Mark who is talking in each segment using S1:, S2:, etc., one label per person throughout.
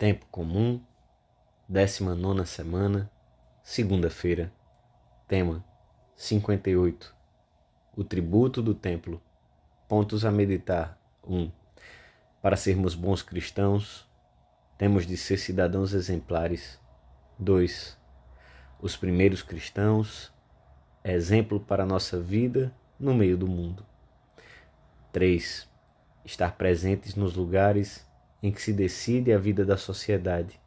S1: Tempo comum, 19ª semana, segunda-feira. Tema: 58. O tributo do templo. Pontos a meditar. 1. Para sermos bons cristãos, temos de ser cidadãos exemplares. 2. Os primeiros cristãos, exemplo para a nossa vida no meio do mundo. 3. Estar presentes nos lugares em que se decide a vida da sociedade.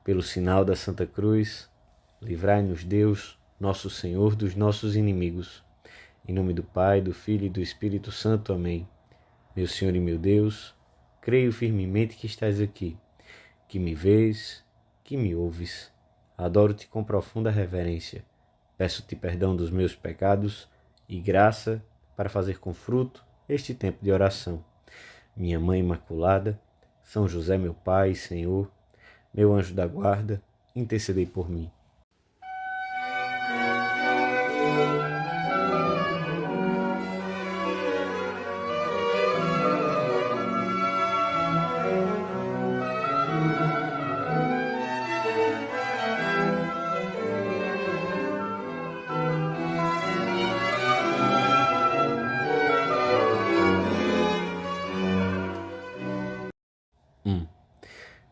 S1: Pelo sinal da Santa Cruz, livrai-nos Deus, nosso Senhor, dos nossos inimigos. Em nome do Pai, do Filho e do Espírito Santo. Amém. Meu Senhor e meu Deus, creio firmemente que estás aqui, que me vês, que me ouves. Adoro-te com profunda reverência. Peço-te perdão dos meus pecados e graça para fazer com fruto este tempo de oração. Minha Mãe Imaculada, São José, meu Pai e Senhor, meu anjo da guarda, intercedei por mim.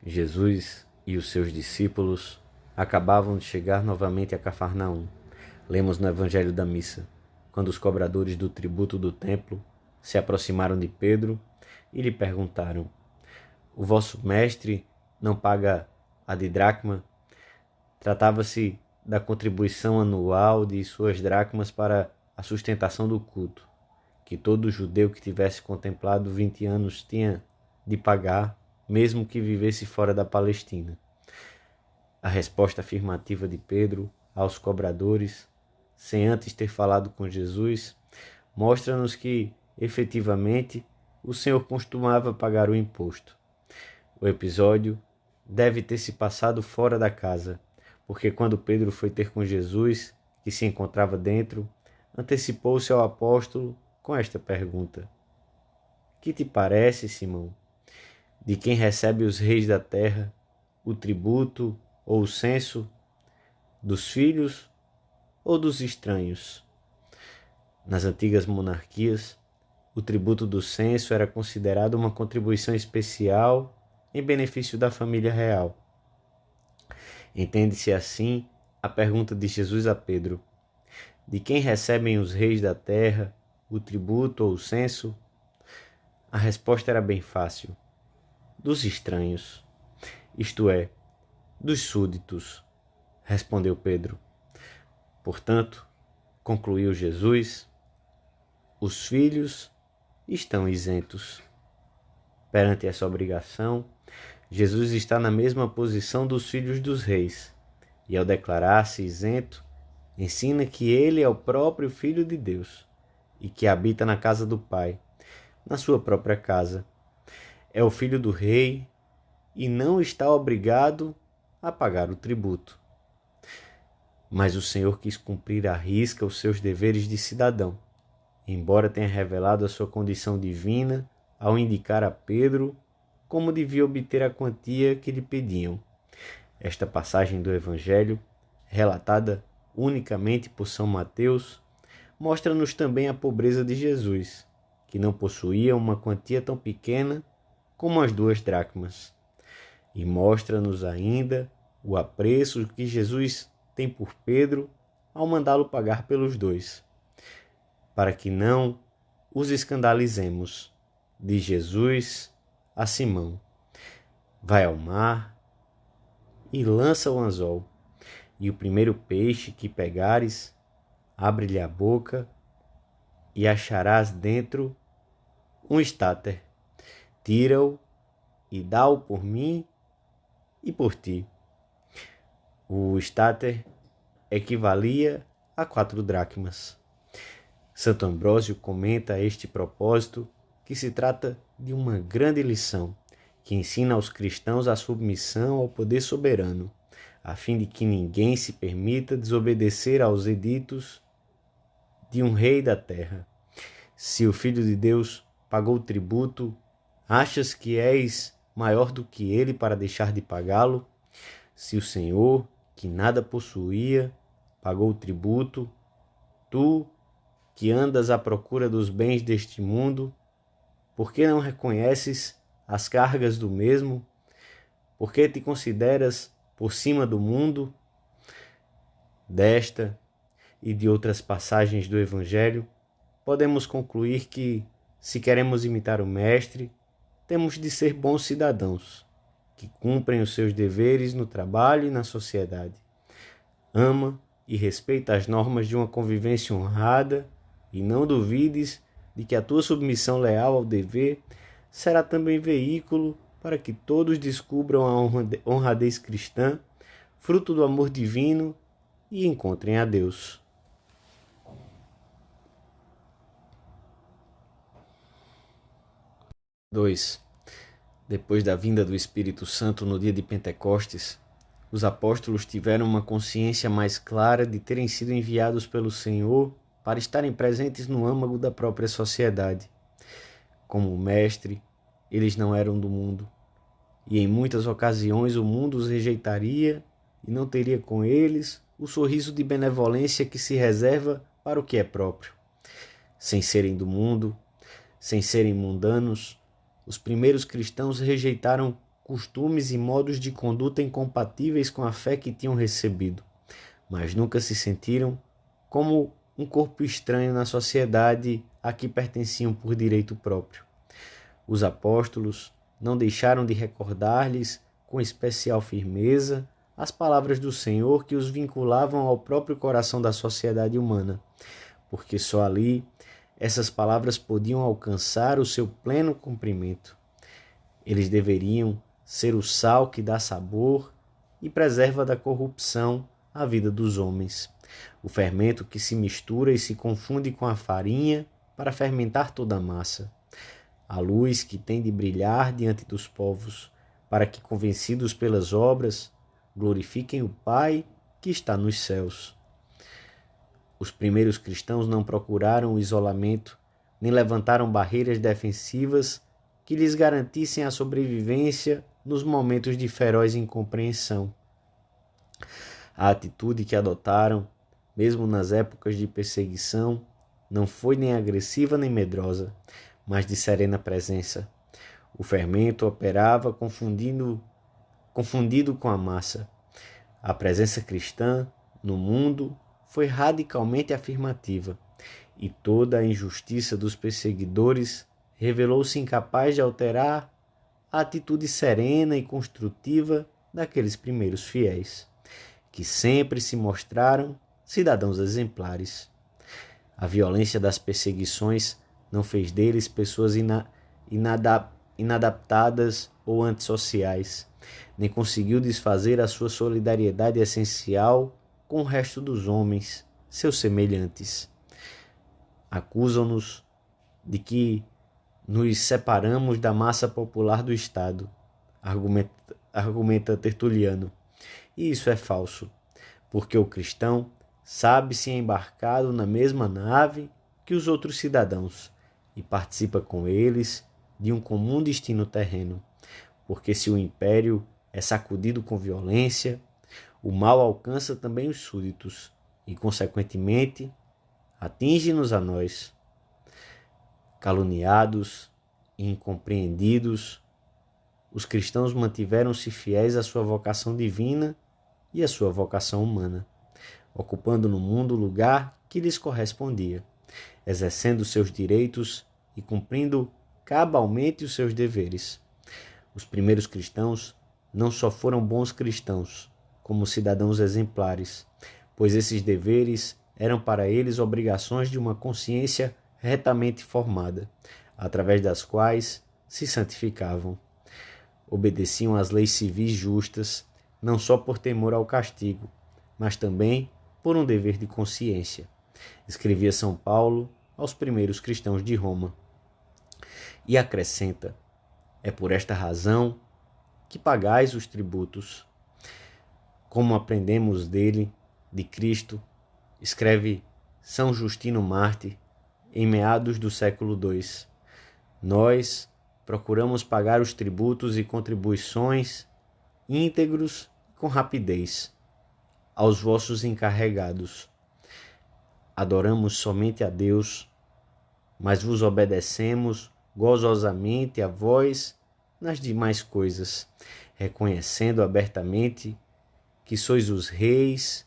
S1: Jesus e os seus discípulos acabavam de chegar novamente a Cafarnaum. Lemos no Evangelho da Missa, quando os cobradores do tributo do templo se aproximaram de Pedro e lhe perguntaram: o vosso mestre não paga a didracma? Tratava-se da contribuição anual de suas dracmas para a sustentação do culto, que todo judeu que tivesse contemplado 20 anos tinha de pagar, mesmo que vivesse fora da Palestina. A resposta afirmativa de Pedro aos cobradores, sem antes ter falado com Jesus, mostra-nos que, efetivamente, o Senhor costumava pagar o imposto. O episódio deve ter se passado fora da casa, porque quando Pedro foi ter com Jesus, que se encontrava dentro, antecipou-se ao apóstolo com esta pergunta: que te parece, Simão? De quem recebe os reis da terra o tributo ou o censo? Dos filhos ou dos estranhos? Nas antigas monarquias, o tributo do censo era considerado uma contribuição especial em benefício da família real. Entende-se assim a pergunta de Jesus a Pedro: de quem recebem os reis da terra o tributo ou o censo? A resposta era bem fácil: dos estranhos, isto é, dos súditos, respondeu Pedro. Portanto, concluiu Jesus, os filhos estão isentos. Perante essa obrigação, Jesus está na mesma posição dos filhos dos reis, e ao declarar-se isento, ensina que ele é o próprio Filho de Deus e que habita na casa do Pai, na sua própria casa. É o filho do rei e não está obrigado a pagar o tributo. Mas o Senhor quis cumprir à risca os seus deveres de cidadão, embora tenha revelado a sua condição divina ao indicar a Pedro como devia obter a quantia que lhe pediam. Esta passagem do Evangelho, relatada unicamente por São Mateus, mostra-nos também a pobreza de Jesus, que não possuía uma quantia tão pequena como as 2 dracmas. E mostra-nos ainda o apreço que Jesus tem por Pedro ao mandá-lo pagar pelos 2, para que não os escandalizemos. De Jesus a Simão: vai ao mar e lança o anzol, e o primeiro peixe que pegares, abre-lhe a boca e acharás dentro um estáter. Tira-o e dá-o por mim e por ti. O estáter equivalia a 4 dracmas. Santo Ambrósio comenta a este propósito que se trata de uma grande lição que ensina aos cristãos a submissão ao poder soberano, a fim de que ninguém se permita desobedecer aos editos de um rei da terra. Se o Filho de Deus pagou o tributo, achas que és maior do que ele para deixar de pagá-lo? Se o Senhor, que nada possuía, pagou o tributo, tu, que andas à procura dos bens deste mundo, por que não reconheces as cargas do mesmo? Por que te consideras por cima do mundo? Desta e de outras passagens do Evangelho, podemos concluir que, se queremos imitar o Mestre, temos de ser bons cidadãos, que cumprem os seus deveres no trabalho e na sociedade. Ama e respeita as normas de uma convivência honrada e não duvides de que a tua submissão leal ao dever será também veículo para que todos descubram a honradez cristã, fruto do amor divino, e encontrem a Deus. Dois. Depois da vinda do Espírito Santo no dia de Pentecostes, os apóstolos tiveram uma consciência mais clara de terem sido enviados pelo Senhor para estarem presentes no âmago da própria sociedade. Como mestre, eles não eram do mundo, e em muitas ocasiões o mundo os rejeitaria e não teria com eles o sorriso de benevolência que se reserva para o que é próprio. Sem serem do mundo, sem serem mundanos, os primeiros cristãos rejeitaram costumes e modos de conduta incompatíveis com a fé que tinham recebido, mas nunca se sentiram como um corpo estranho na sociedade a que pertenciam por direito próprio. Os apóstolos não deixaram de recordar-lhes com especial firmeza as palavras do Senhor que os vinculavam ao próprio coração da sociedade humana, porque só ali essas palavras podiam alcançar o seu pleno cumprimento. Eles deveriam ser o sal que dá sabor e preserva da corrupção a vida dos homens, o fermento que se mistura e se confunde com a farinha para fermentar toda a massa, a luz que tem de brilhar diante dos povos, para que, convencidos pelas obras, glorifiquem o Pai que está nos céus. Os primeiros cristãos não procuraram o isolamento, nem levantaram barreiras defensivas que lhes garantissem a sobrevivência nos momentos de feroz incompreensão. A atitude que adotaram, mesmo nas épocas de perseguição, não foi nem agressiva nem medrosa, mas de serena presença. O fermento operava confundido com a massa. A presença cristã no mundo foi radicalmente afirmativa, e toda a injustiça dos perseguidores revelou-se incapaz de alterar a atitude serena e construtiva daqueles primeiros fiéis, que sempre se mostraram cidadãos exemplares. A violência das perseguições não fez deles pessoas inadaptadas ou antissociais, nem conseguiu desfazer a sua solidariedade essencial com o resto dos homens, seus semelhantes. Acusam-nos de que nos separamos da massa popular do Estado, argumenta Tertuliano. E isso é falso, porque o cristão sabe-se embarcado na mesma nave que os outros cidadãos e participa com eles de um comum destino terreno, porque se o império é sacudido com violência, o mal alcança também os súditos e, consequentemente, atinge-nos a nós. Caluniados e incompreendidos, os cristãos mantiveram-se fiéis à sua vocação divina e à sua vocação humana, ocupando no mundo o lugar que lhes correspondia, exercendo seus direitos e cumprindo cabalmente os seus deveres. Os primeiros cristãos não só foram bons cristãos, como cidadãos exemplares, pois esses deveres eram para eles obrigações de uma consciência retamente formada, através das quais se santificavam. Obedeciam às leis civis justas, não só por temor ao castigo, mas também por um dever de consciência, escrevia São Paulo aos primeiros cristãos de Roma. E acrescenta: é por esta razão que pagais os tributos. Como aprendemos dele, de Cristo, escreve São Justino Mártir, em meados do século II, nós, procuramos pagar os tributos e contribuições íntegros e com rapidez aos vossos encarregados. Adoramos somente a Deus, mas vos obedecemos gozosamente a vós nas demais coisas, reconhecendo abertamente que sois os reis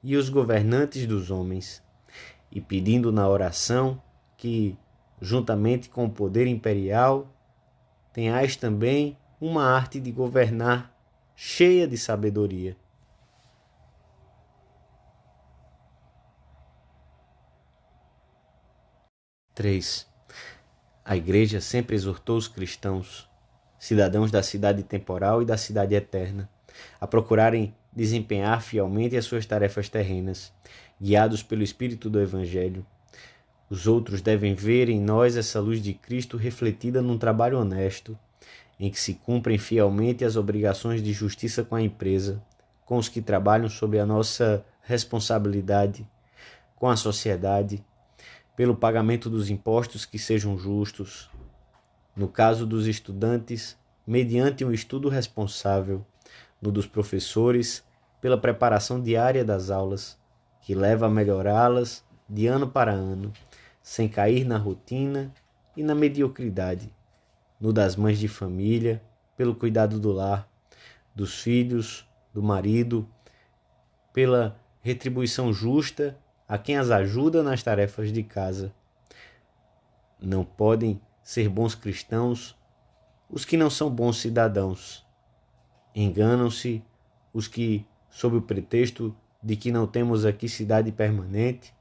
S1: e os governantes dos homens, e pedindo na oração que, juntamente com o poder imperial, tenhais também uma arte de governar cheia de sabedoria. Três. A Igreja sempre exortou os cristãos, cidadãos da cidade temporal e da cidade eterna, a procurarem desempenhar fielmente as suas tarefas terrenas, guiados pelo Espírito do Evangelho. Os outros devem ver em nós essa luz de Cristo refletida num trabalho honesto, em que se cumprem fielmente as obrigações de justiça com a empresa, com os que trabalham sob a nossa responsabilidade, com a sociedade, pelo pagamento dos impostos que sejam justos. No caso dos estudantes, mediante um estudo responsável. No dos professores, pela preparação diária das aulas, que leva a melhorá-las de ano para ano, sem cair na rotina e na mediocridade. No das mães de família, pelo cuidado do lar, dos filhos, do marido, pela retribuição justa a quem as ajuda nas tarefas de casa. Não podem ser bons cristãos os que não são bons cidadãos. Enganam-se os que, sob o pretexto de que não temos aqui cidade permanente,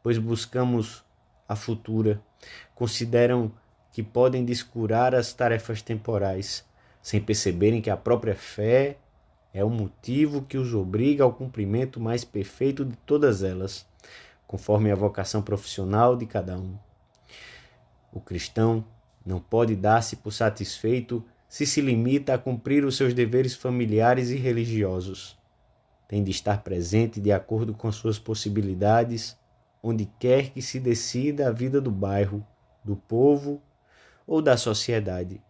S1: pois buscamos a futura, consideram que podem descurar as tarefas temporais, sem perceberem que a própria fé é o motivo que os obriga ao cumprimento mais perfeito de todas elas, conforme a vocação profissional de cada um. O cristão não pode dar-se por satisfeito se limita a cumprir os seus deveres familiares e religiosos. Tem de estar presente de acordo com suas possibilidades, onde quer que se decida a vida do bairro, do povo ou da sociedade.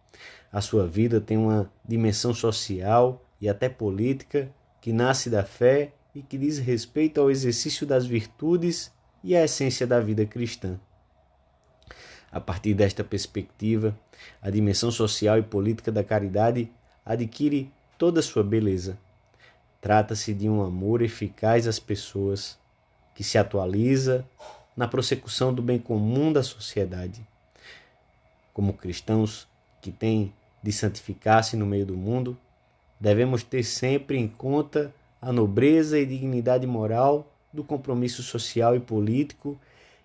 S1: A sua vida tem uma dimensão social e até política que nasce da fé e que diz respeito ao exercício das virtudes e à essência da vida cristã. A partir desta perspectiva, a dimensão social e política da caridade adquire toda a sua beleza. Trata-se de um amor eficaz às pessoas, que se atualiza na prossecução do bem comum da sociedade. Como cristãos que têm de santificar-se no meio do mundo, devemos ter sempre em conta a nobreza e dignidade moral do compromisso social e político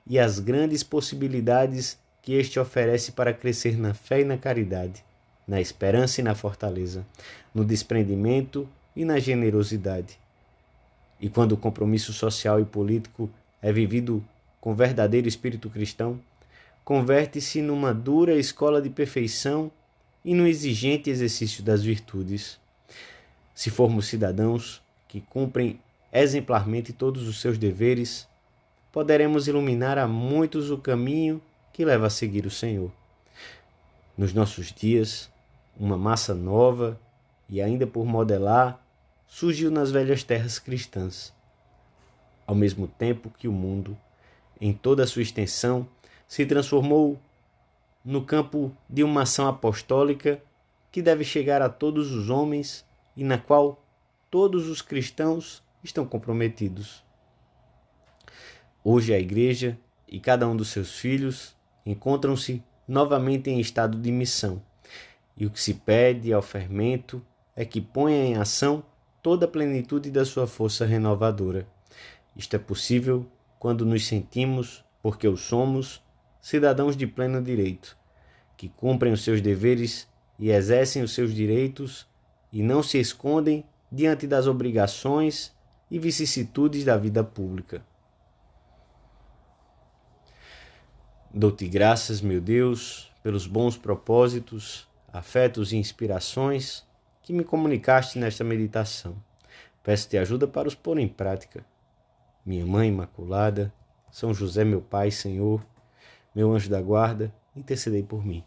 S1: e as grandes possibilidades que este oferece para crescer na fé e na caridade, na esperança e na fortaleza, no desprendimento e na generosidade. E quando o compromisso social e político é vivido com verdadeiro espírito cristão, converte-se numa dura escola de perfeição e no exigente exercício das virtudes. Se formos cidadãos que cumprem exemplarmente todos os seus deveres, poderemos iluminar a muitos o caminho que leva a seguir o Senhor. Nos nossos dias, uma massa nova e ainda por modelar surgiu nas velhas terras cristãs, ao mesmo tempo que o mundo, em toda a sua extensão, se transformou no campo de uma ação apostólica que deve chegar a todos os homens e na qual todos os cristãos estão comprometidos. Hoje a Igreja e cada um dos seus filhos encontram-se novamente em estado de missão, e o que se pede ao fermento é que ponha em ação toda a plenitude da sua força renovadora. Isto é possível quando nos sentimos, porque o somos, cidadãos de pleno direito, que cumprem os seus deveres e exercem os seus direitos e não se escondem diante das obrigações e vicissitudes da vida pública. Dou-te graças, meu Deus, pelos bons propósitos, afetos e inspirações que me comunicaste nesta meditação. Peço-te ajuda para os pôr em prática. Minha Mãe Imaculada, São José, meu Pai, Senhor, meu anjo da guarda, intercedei por mim.